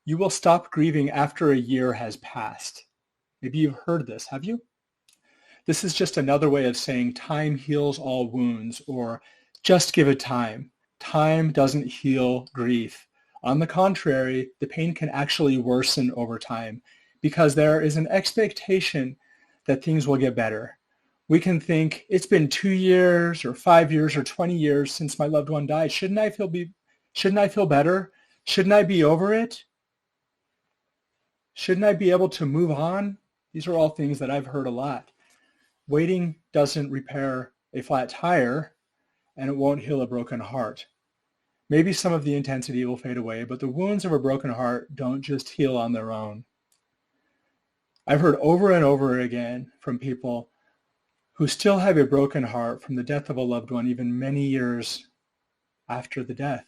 You will stop grieving after a year has passed. Maybe you've heard this, have you? This is just another way of saying time heals all wounds, or just give it time. Time doesn't heal grief. On the contrary, the pain can actually worsen over time because there is an expectation that things will get better. We can think, it's been 2 years or 5 years or 20 years since my loved one died. Shouldn't I feel better? Shouldn't I be over it? Shouldn't I be able to move on? These are all things that I've heard a lot. Waiting doesn't repair a flat tire, and it won't heal a broken heart. Maybe some of the intensity will fade away, but the wounds of a broken heart don't just heal on their own. I've heard over and over again from people who still have a broken heart from the death of a loved one even many years after the death.